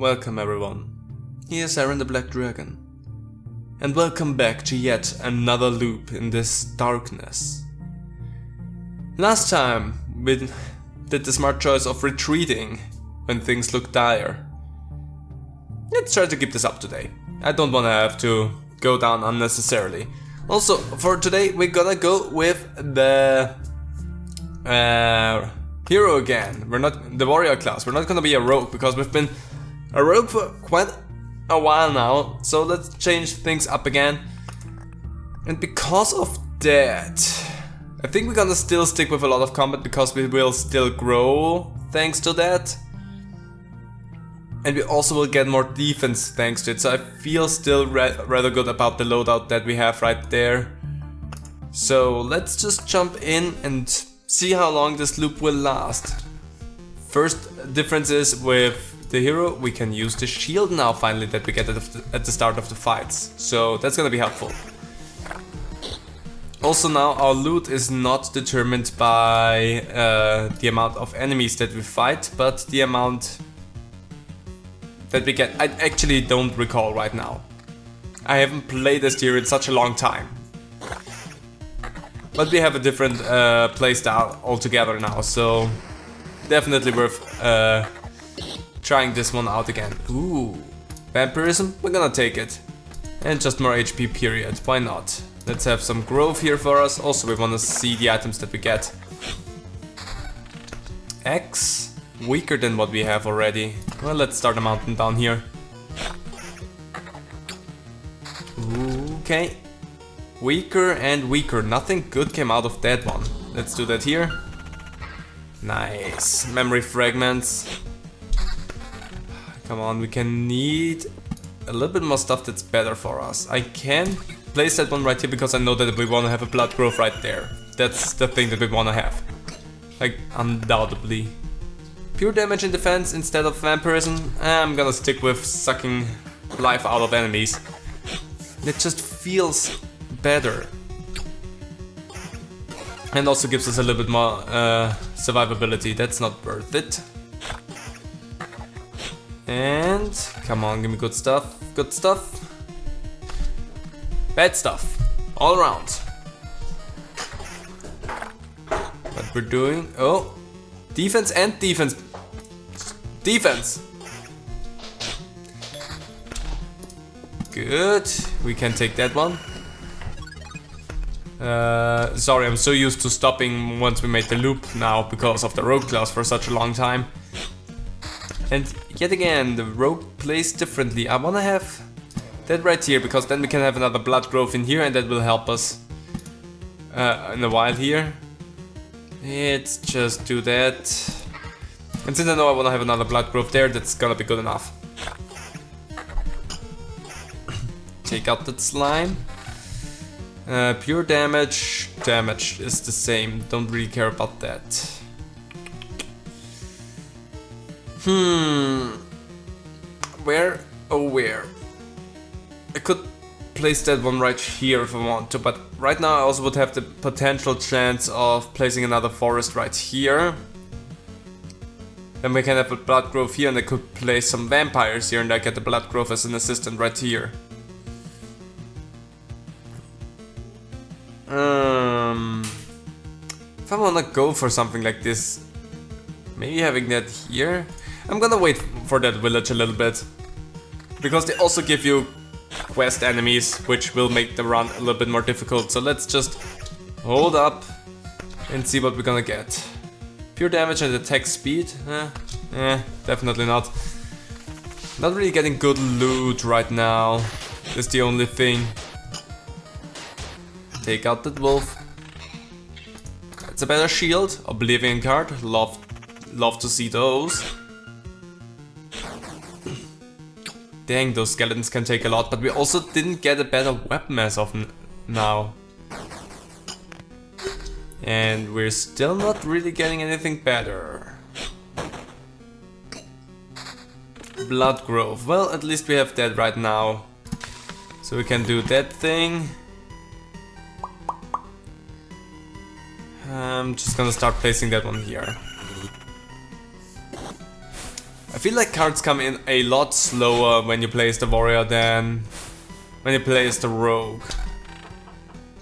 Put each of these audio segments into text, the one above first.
Welcome everyone, here's Aaron the Black Dragon, and welcome back to yet another loop in this darkness. Last time we did the smart choice of retreating when things look dire. Let's try to keep this up today. I don't want to have to go down unnecessarily. Also, for today we're gonna go with the hero again. We're not the warrior class, we're not gonna be a rogue because we've been a rogue for quite a while now, so let's change things up again. And because of that, I think we're gonna still stick with a lot of combat because we will still grow thanks to that. And we also will get more defense thanks to it, so I feel still rather good about the loadout that we have right there. So let's just jump in and see how long this loop will last. First difference is with the hero, we can use the shield now finally that we get at the start of the fights. So that's gonna be helpful. Also now our loot is not determined by the amount of enemies that we fight, but the amount that we get. I actually don't recall right now. I haven't played this tier in such a long time. But we have a different playstyle altogether now, so definitely worth trying this one out again. Ooh, vampirism, we're gonna take it. And just more HP period, why not? Let's have some growth here for us. Also we wanna see the items that we get. X, weaker than what we have already. Well, let's start a mountain down here. Okay. Weaker and weaker, nothing good came out of that one. Let's do that here. Nice, memory fragments. Come on, we can need a little bit more stuff that's better for us. I can place that one right here because I know that we want to have a blood growth right there. That's the thing that we want to have. Like, undoubtedly. Pure damage and defense instead of vampirism. I'm gonna stick with sucking life out of enemies. It just feels better. And also gives us a little bit more survivability. That's not worth it. And come on, give me good stuff. Good stuff. Bad stuff. All around. What we're doing. Oh. Defense and defense. Defense. Good. We can take that one. Sorry, I'm so used to stopping once we made the loop now because of the rogue class for such a long time. And yet again, the rogue plays differently. I wanna have that right here because then we can have another blood growth in here and that will help us in a while here. Let's just do that. And since I know I wanna have another blood growth there, that's gonna be good enough. Take out that slime. Pure damage. Damage is the same. Don't really care about that. Where? Oh, where? I could place that one right here if I want to, but right now I also would have the potential chance of placing another forest right here. Then we can have a blood growth here and I could place some vampires here and I get the blood growth as an assistant right here. If I wanna go for something like this, maybe having that here. I'm gonna wait for that village a little bit. Because they also give you quest enemies, which will make the run a little bit more difficult. So let's just hold up and see what we're gonna get. Pure damage and attack speed? Definitely not. Not really getting good loot right now. That's the only thing. Take out that wolf. It's a better shield. Oblivion card. Love to see those. Dang, those skeletons can take a lot, but we also didn't get a better weapon as of now. And we're still not really getting anything better. Blood growth. Well, at least we have that right now. So we can do that thing. I'm just gonna start placing that one here. I feel like cards come in a lot slower when you play as the warrior than when you play as the rogue.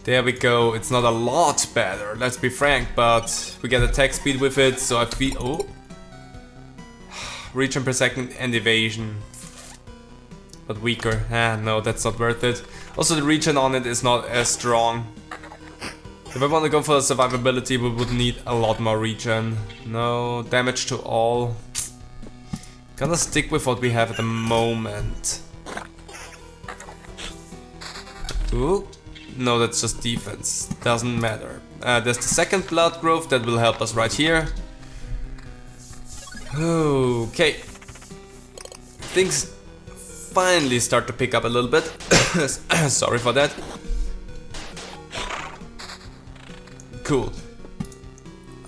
There we go, it's not a lot better, let's be frank, but we get attack speed with it, so I feel... oh! Regen per second and evasion. But weaker. No, that's not worth it. Also, the regen on it is not as strong. If I want to go for survivability, we would need a lot more regen. No, damage to all. Gonna stick with what we have at the moment. Ooh. No, that's just defense. Doesn't matter. There's the second blood growth that will help us right here. Okay. Things finally start to pick up a little bit. Sorry for that. Cool.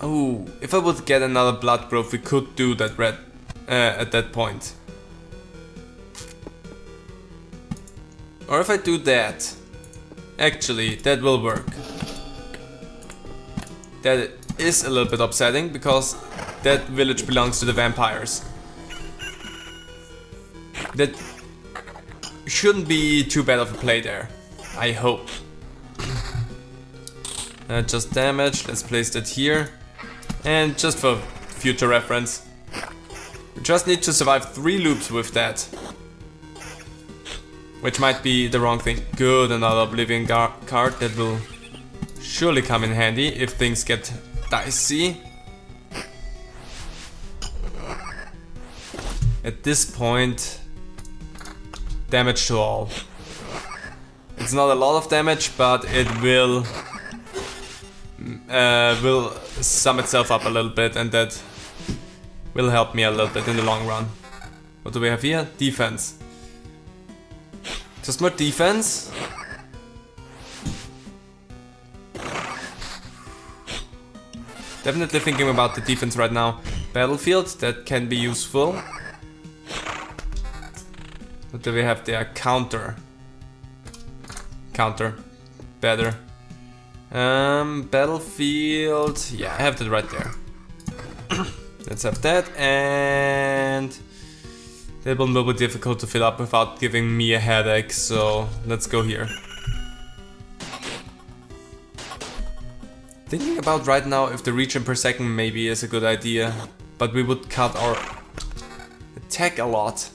Oh, if I would get another blood growth, we could do that red at that point. Or if I do that, actually, that will work. That is a little bit upsetting because that village belongs to the vampires. That shouldn't be too bad of a play there, I hope. Just damage, let's place that here. And just for future reference, we just need to survive 3 loops with that. Which might be the wrong thing. Good, another Oblivion card that will surely come in handy if things get dicey. At this point, damage to all. It's not a lot of damage, but it will sum itself up a little bit, and that will help me a little bit in the long run. What do we have here? Defense. Just more defense. Definitely thinking about the defense right now. Battlefield, that can be useful. What do we have there? Counter. Counter. Better. Battlefield. Yeah, I have that right there. Let's have that, and that will be difficult to fill up without giving me a headache, so let's go here. Thinking about right now if the regen per second maybe is a good idea, but we would cut our attack a lot.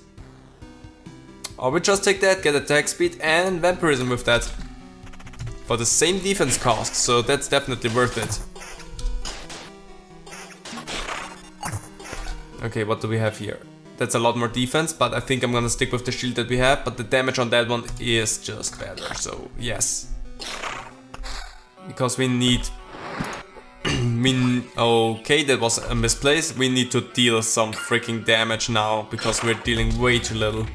Or we just take that, get attack speed and vampirism with that. For the same defense cost, so that's definitely worth it. Okay, what do we have here? That's a lot more defense, but I think I'm gonna stick with the shield that we have, but the damage on that one is just better, so yes. Because we need... okay, that was a misplace. We need to deal some freaking damage now, because we're dealing way too little.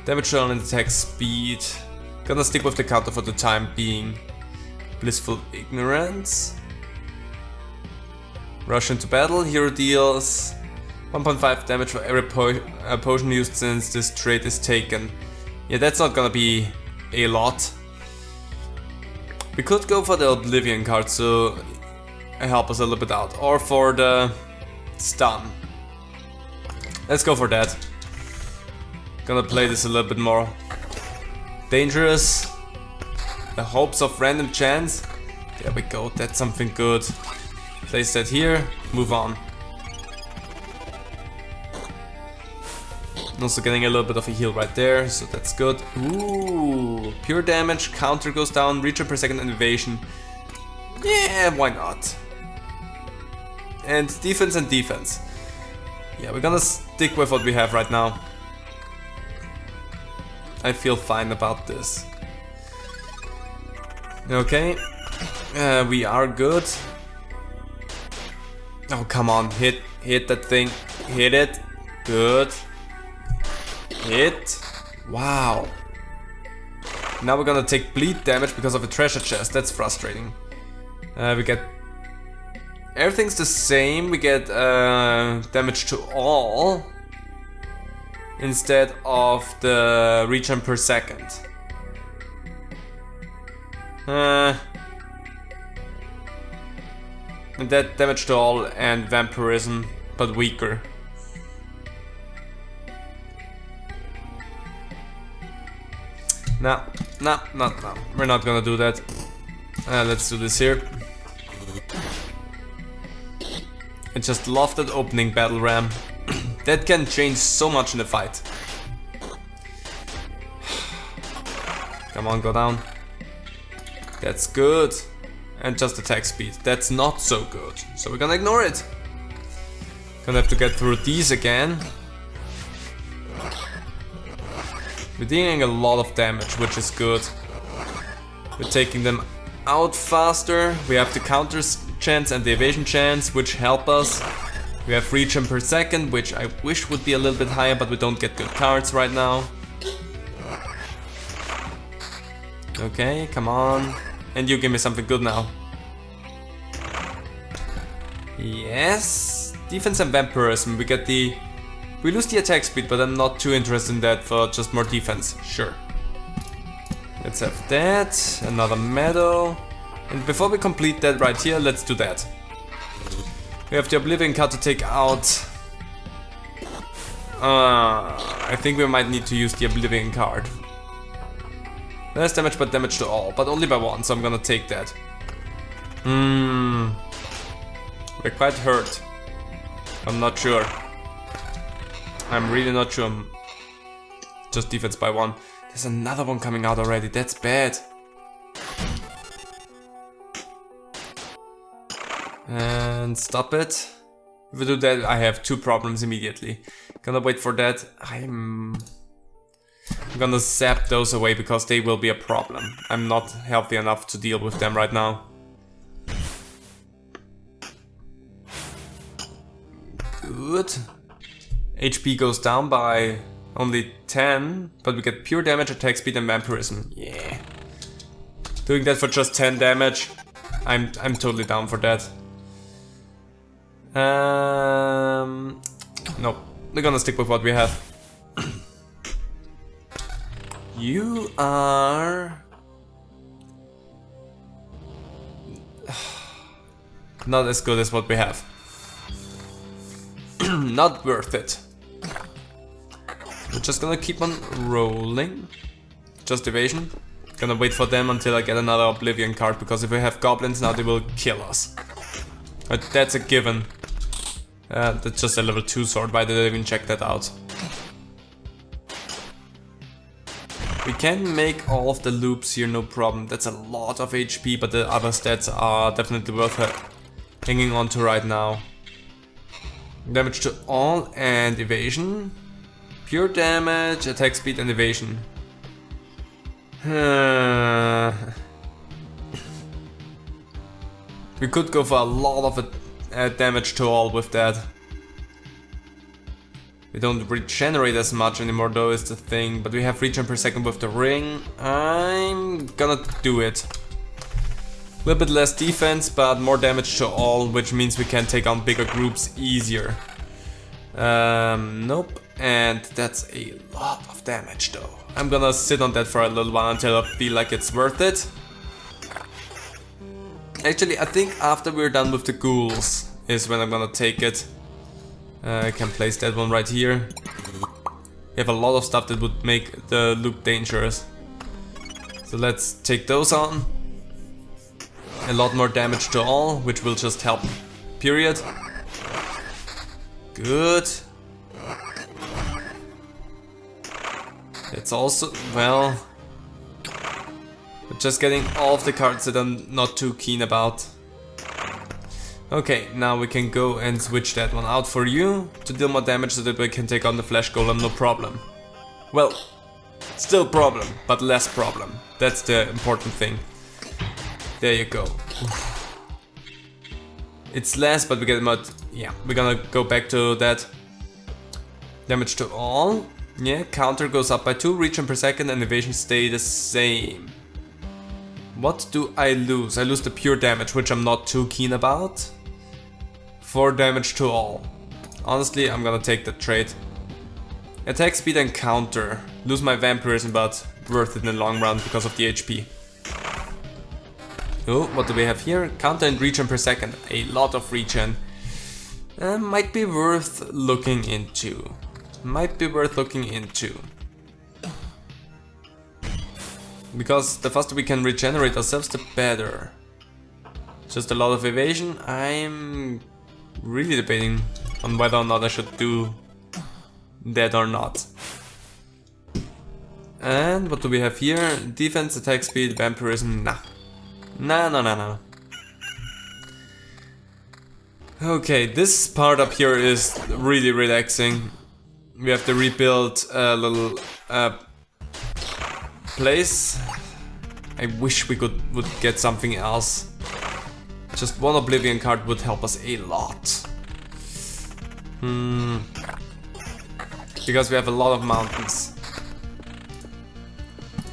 Damage on and attack speed. Gonna stick with the counter for the time being. Blissful Ignorance. Rush into battle. Hero deals 1.5 damage for every potion used since this trait is taken. Yeah, that's not gonna be a lot. We could go for the Oblivion card, so help us a little bit out. Or for the stun. Let's go for that. Gonna play this a little bit more. Dangerous. The hopes of random chance. There we go, that's something good. Place that here, move on. Also getting a little bit of a heal right there, so that's good. Ooh, pure damage, counter goes down, regen per second and evasion. Yeah, why not? And defense and defense. Yeah, we're gonna stick with what we have right now. I feel fine about this. Okay, we are good. Oh, come on, hit that thing, hit it, good. Hit, wow. Now we're gonna take bleed damage because of a treasure chest, that's frustrating. We get, everything's the same, we get damage to all. Instead of the regen per second. And that damage to all and vampirism, but weaker. No. We're not gonna do that. Let's do this here. I just love that opening battle ram. That can change so much in the fight. Come on, go down. That's good. And just attack speed. That's not so good. So we're gonna ignore it. Gonna have to get through these again. We're dealing a lot of damage, which is good. We're taking them out faster. We have the counter chance and the evasion chance, which help us. We have regen per second, which I wish would be a little bit higher, but we don't get good cards right now. Okay, come on. And you give me something good now. Yes. Defense and vampirism. We lose the attack speed, but I'm not too interested in that for just more defense. Sure. Let's have that. Another medal. And before we complete that right here, let's do that. We have the Oblivion card to take out. I think we might need to use the Oblivion card. Less damage, but damage to all. But only by one, so I'm gonna take that. We're quite hurt. I'm not sure. I'm really not sure. Just defense by one. There's another one coming out already. That's bad. And stop it. If we do that, I have two problems immediately. Gonna wait for that. I'm gonna zap those away because they will be a problem. I'm not healthy enough to deal with them right now. Good. HP goes down by only 10, but we get pure damage, attack speed and vampirism. Yeah. Doing that for just 10 damage. I'm totally down for that. Nope. We're gonna stick with what we have. You are not as good as what we have. Not worth it. We're just gonna keep on rolling. Just evasion. Gonna wait for them until I get another Oblivion card, because if we have goblins now they will kill us. But that's a given. That's just a level 2 sword, why did I even check that out? We can make all of the loops here, no problem. That's a lot of HP, but the other stats are definitely worth hanging on to right now. Damage to all and evasion. Pure damage, attack speed and evasion. We could go for a lot of damage to all with that. We don't regenerate as much anymore though, is the thing. But we have regen per second with the ring. I'm gonna do it. A little bit less defense, but more damage to all, which means we can take on bigger groups easier. Nope. And that's a lot of damage though. I'm gonna sit on that for a little while until I feel like it's worth it. Actually, I think after we're done with the ghouls is when I'm gonna take it. I can place that one right here. We have a lot of stuff that would make the loop dangerous. So let's take those on. A lot more damage to all, which will just help. Period. Good. It's also, well, we're just getting all of the cards that I'm not too keen about. Okay, now we can go and switch that one out for you to deal more damage so that we can take on the flesh golem, no problem. Well, still problem, but less problem. That's the important thing. There you go. It's less, but we get more. Yeah, we're gonna go back to that. Damage to all. Yeah, counter goes up by 2, regen per second and evasion stay the same. What do I lose? I lose the pure damage, which I'm not too keen about. 4 damage to all. Honestly, I'm gonna take that trade. Attack speed and counter. Lose my vampirism, but worth it in the long run because of the HP. Oh, what do we have here? Counter and regen per second. A lot of regen. Might be worth looking into. Might be worth looking into. Because the faster we can regenerate ourselves, the better. Just a lot of evasion. I'm really debating on whether or not I should do that or not. And what do we have here? Defense, attack speed, vampirism. Nah. Nah. Okay, this part up here is really relaxing. We have to rebuild a little place. I wish we would get something else. Just one Oblivion card would help us a lot. Because we have a lot of mountains.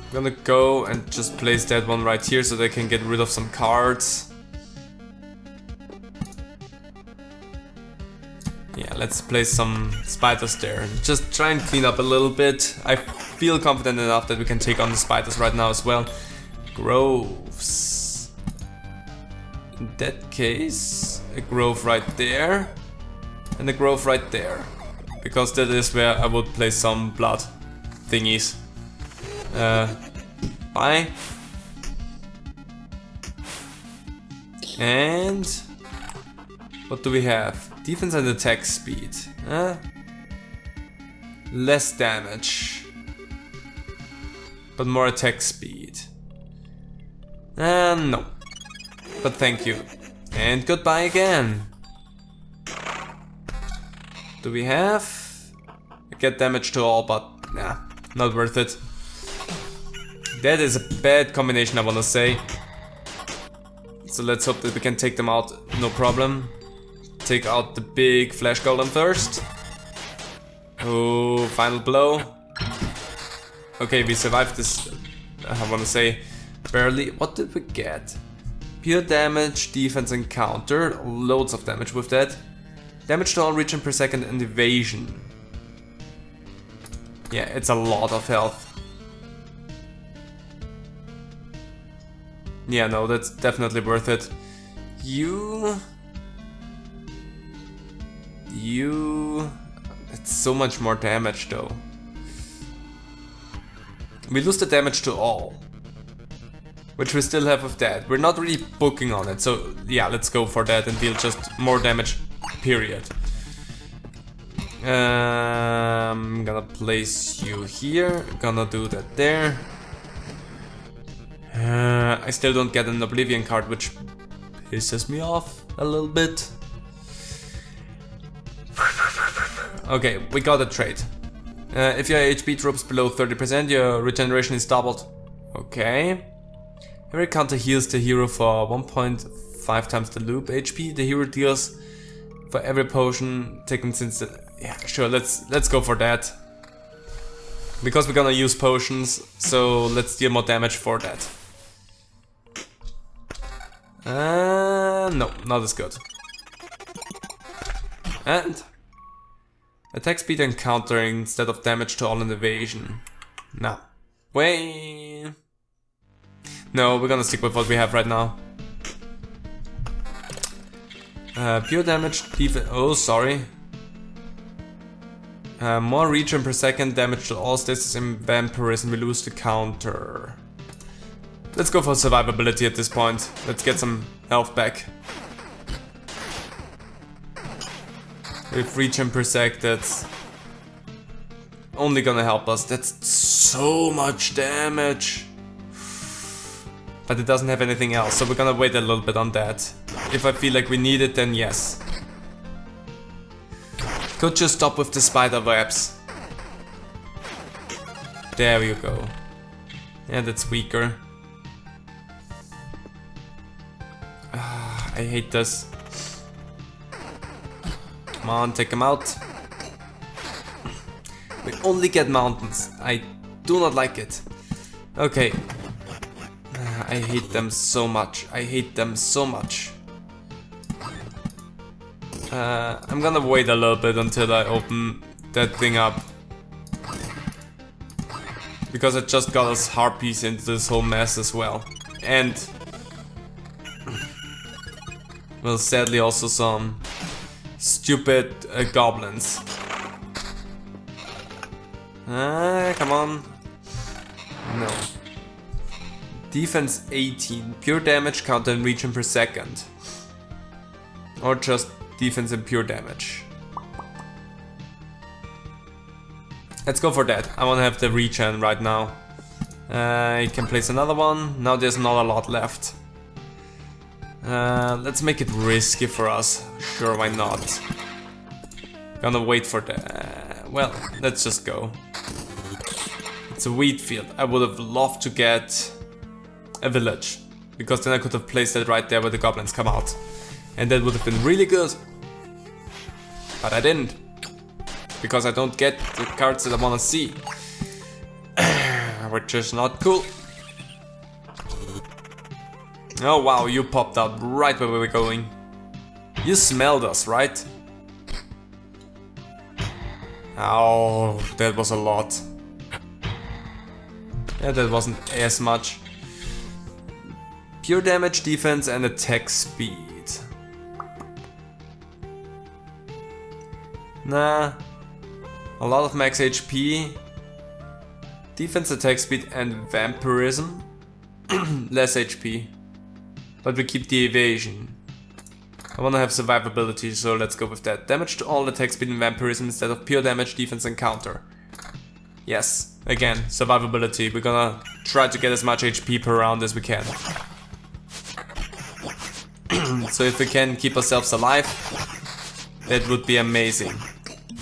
I'm gonna go and just place that one right here so they can get rid of some cards. Yeah, let's place some spiders there. Just try and clean up a little bit. I feel confident enough that we can take on the spiders right now as well. Groves. In that case, a grove right there. And a grove right there. Because that is where I would place some blood thingies. Bye. And what do we have? Defense and attack speed. Less damage, but more attack speed. No. But thank you. And goodbye again. Do we have? I get damage to all, but nah, not worth it. That is a bad combination, I wanna say. So let's hope that we can take them out, no problem. Take out the big flash golem first. Oh, final blow. Okay, we survived this, I wanna say, barely. What did we get? Pure damage, defense and counter. Loads of damage with that. Damage to all region per second and evasion. Yeah, it's a lot of health. Yeah, no, that's definitely worth it. You... It's so much more damage though. We lose the damage to all, which we still have with that. We're not really booking on it, so yeah, let's go for that and deal just more damage, period. I'm gonna place you here, gonna do that there. I still don't get an Oblivion card, which pisses me off a little bit. Okay, we got a trait. If your HP drops below 30%, your regeneration is doubled. Okay. Every counter heals the hero for 1.5 times the loop HP the hero deals for every potion taken since the... Yeah, sure, let's go for that. Because we're gonna use potions, so let's deal more damage for that. No, not as good. And attack speed and countering instead of damage to all and evasion. No. Wait. No, we're gonna stick with what we have right now. Pure damage, defense. Oh, sorry. More region per second, damage to all stasis and vampirism. We lose the counter. Let's go for survivability at this point. Let's get some health back. With region per sec, that's only gonna help us. That's so much damage. But it doesn't have anything else, so we're gonna wait a little bit on that. If I feel like we need it, then yes. Could just stop with the spider webs. There you go. Yeah, that's weaker. I hate this. Come on, take them out. We only get mountains. I do not like it. Okay. I hate them so much. I hate them so much. I'm gonna wait a little bit until I open that thing up. Because it just got us harpies into this whole mess as well. And... well, sadly also some stupid goblins. Come on. No. Defense 18, pure damage, counter and regen per second. Or just defense and pure damage. Let's go for that. I want to have the regen right now. I can place another one. Now there's not a lot left. Let's make it risky for us. Sure, why not? Gonna wait for the... well, let's just go. It's a wheat field. I would have loved to get a village, because then I could have placed it right there where the goblins come out. And that would have been really good. But I didn't. Because I don't get the cards that I want to see. Which is not cool. Oh wow, you popped out right where we were going. You smelled us, right? Oh, that was a lot. Yeah, that wasn't as much. Pure damage, defense and attack speed. Nah. A lot of max HP. Defense, attack speed and vampirism. Less HP. But we keep the evasion. I wanna have survivability, so let's go with that. Damage to all, attack speed and vampirism instead of pure damage, defense and counter. Yes, again, survivability. We're gonna try to get as much HP per round as we can. So if we can keep ourselves alive, that would be amazing.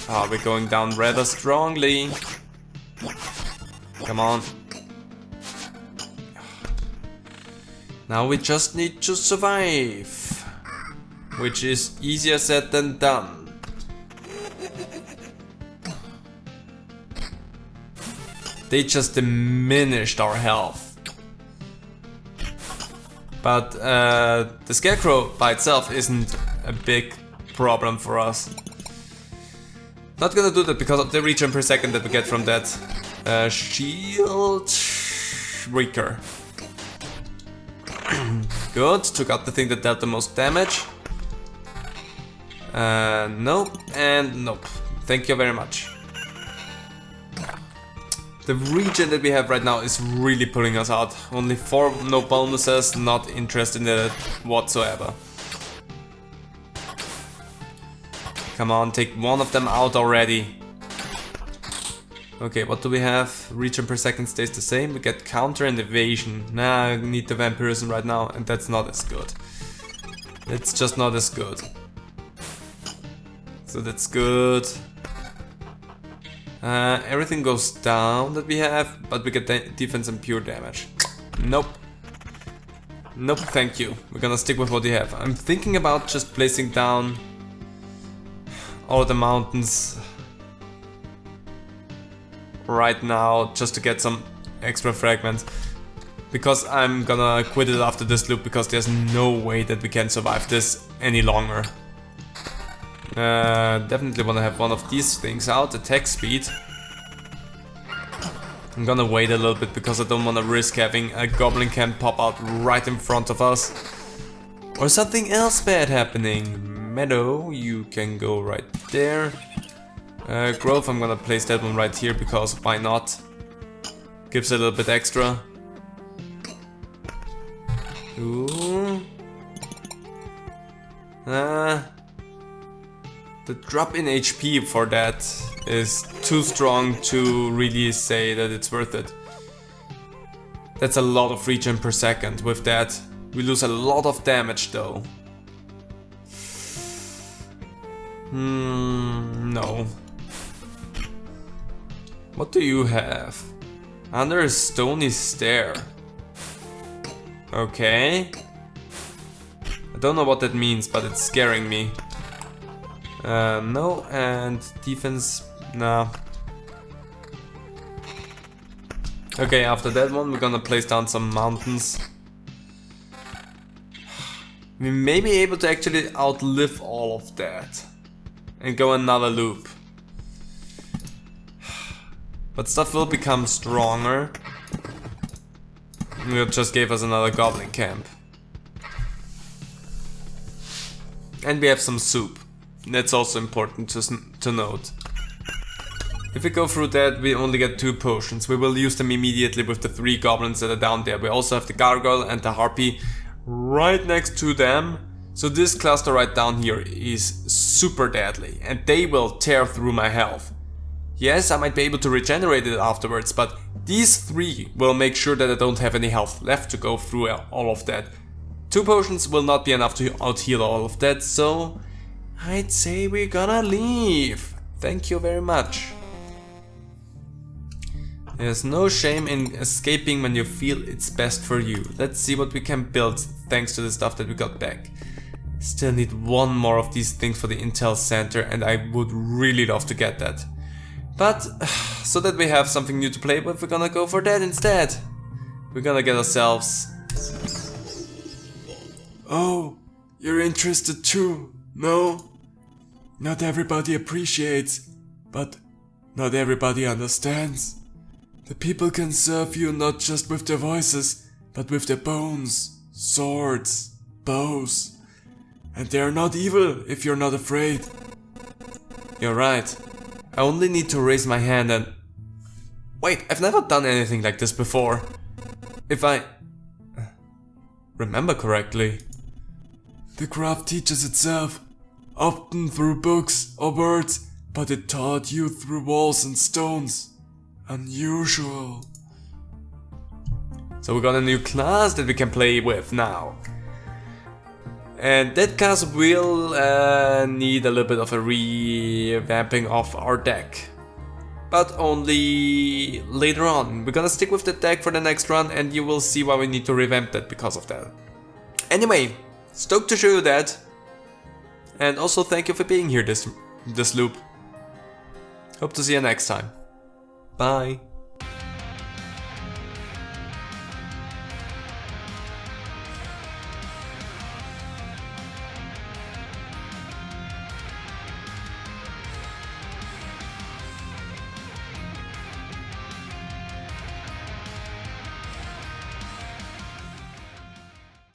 Ah, we're going down rather strongly. Come on. Now we just need to survive. Which is easier said than done. They just diminished our health. But the scarecrow by itself isn't a big problem for us. Not gonna do that because of the regen per second that we get from that shield shrieker. Good, took out the thing that dealt the most damage. Nope, and nope. Thank you very much. The regen that we have right now is really pulling us out. Only 4, no bonuses, not interested in it whatsoever. Come on, take one of them out already. Okay, what do we have? Regen per second stays the same. We get counter and evasion. Nah, I need the vampirism right now, and that's not as good. It's just not as good. So that's good. Everything goes down that we have, but we get defense and pure damage. Nope. Nope, thank you. We're gonna stick with what we have. I'm thinking about just placing down all the mountains right now, just to get some extra fragments. Because I'm gonna quit it after this loop, because there's no way that we can survive this any longer. Definitely wanna have one of these things out, attack speed. I'm gonna wait a little bit because I don't wanna risk having a goblin camp pop out right in front of us. Or something else bad happening. Meadow, you can go right there. Growth, I'm gonna place that one right here because why not? Gives a little bit extra. Ooh. The drop in HP for that is too strong to really say that it's worth it. That's a lot of regen per second. With that, we lose a lot of damage though. No. What do you have? Under a stony stair. Okay. I don't know what that means, but it's scaring me. No, and defense, nah. Okay, after that one we're gonna place down some mountains. We may be able to actually outlive all of that and go another loop. But stuff will become stronger. It just gave us another goblin camp. And we have some soup. That's also important to note. If we go through that, we only get 2 potions. We will use them immediately with the 3 goblins that are down there. We also have the gargoyle and the harpy right next to them. So this cluster right down here is super deadly, and they will tear through my health. Yes, I might be able to regenerate it afterwards, but these 3 will make sure that I don't have any health left to go through all of that. 2 potions will not be enough to out-heal all of that, so I'd say we're gonna leave. Thank you very much. There's no shame in escaping when you feel it's best for you. Let's see what we can build thanks to the stuff that we got back. Still need 1 more of these things for the Intel Center, and I would really love to get that. But, so that we have something new to play with, we're gonna go for that instead. We're gonna get ourselves... Oh, you're interested too, no? Not everybody appreciates, but not everybody understands. The people can serve you not just with their voices, but with their bones, swords, bows. And they are not evil if you're not afraid. You're right. I only need to raise my hand and... Wait, I've never done anything like this before. If I... remember correctly. The craft teaches itself, often through books or words, but it taught you through walls and stones. Unusual. So we got a new class that we can play with now. And that class will need a little bit of a revamping of our deck. But only later on. We're gonna stick with the deck for the next run, and you will see why we need to revamp that because of that. Anyway, stoked to show you that. And also thank you for being here this loop. Hope to see you next time. Bye.